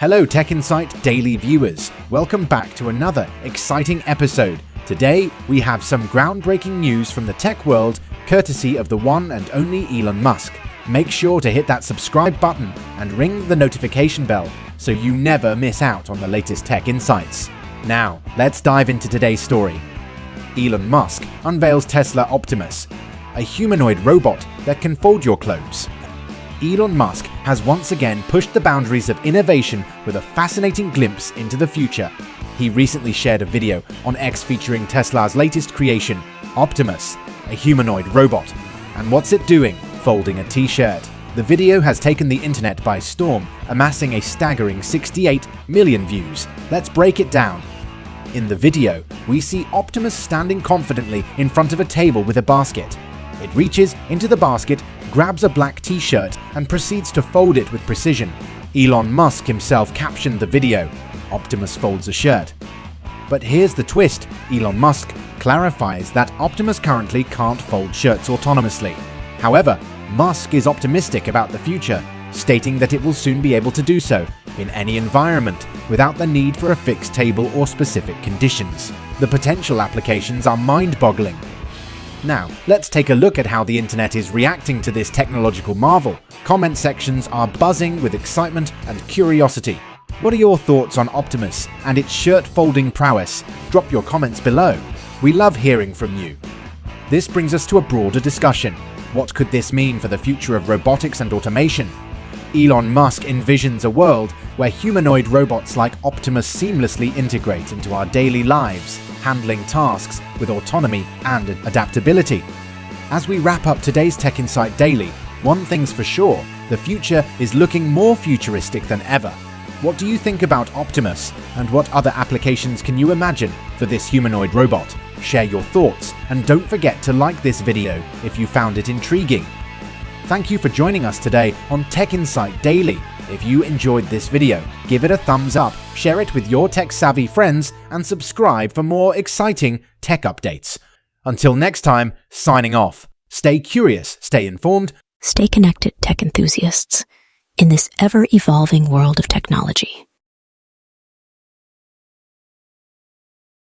Hello TechInsight Daily viewers, welcome back to another exciting episode. Today we have some groundbreaking news from the tech world, courtesy of the one and only Elon Musk. Make sure to hit that subscribe button and ring the notification bell so you never miss out on the latest tech insights. Now, let's dive into today's story. Elon Musk unveils Tesla Optimus, a humanoid robot that can fold your clothes. Elon Musk has once again pushed the boundaries of innovation with a fascinating glimpse into the future. He recently shared a video on X featuring Tesla's latest creation, Optimus, a humanoid robot. And what's it doing? Folding a t-shirt. The video has taken the internet by storm, amassing a staggering 68 million views. Let's break it down. In the video, we see Optimus standing confidently in front of a table with a basket. It reaches into the basket, grabs a black t-shirt and proceeds to fold it with precision. Elon Musk himself captioned the video, "Optimus folds a shirt." But here's the twist, Elon Musk clarifies that Optimus currently can't fold shirts autonomously. However, Musk is optimistic about the future, stating that it will soon be able to do so in any environment without the need for a fixed table or specific conditions. The potential applications are mind-boggling. Now, let's take a look at how the internet is reacting to this technological marvel. Comment sections are buzzing with excitement and curiosity. What are your thoughts on Optimus and its shirt-folding prowess? Drop your comments below. We love hearing from you. This brings us to a broader discussion. What could this mean for the future of robotics and automation? Elon Musk envisions a world where humanoid robots like Optimus seamlessly integrate into our daily lives, handling tasks with autonomy and adaptability. As we wrap up today's TechInsight Daily, one thing's for sure, the future is looking more futuristic than ever. What do you think about Optimus, and what other applications can you imagine for this humanoid robot? Share your thoughts, and don't forget to like this video if you found it intriguing. Thank you for joining us today on TechInsight Daily. If you enjoyed this video, give it a thumbs up, share it with your tech-savvy friends, and subscribe for more exciting tech updates. Until next time, signing off. Stay curious, stay informed. Stay connected, tech enthusiasts, in this ever-evolving world of technology.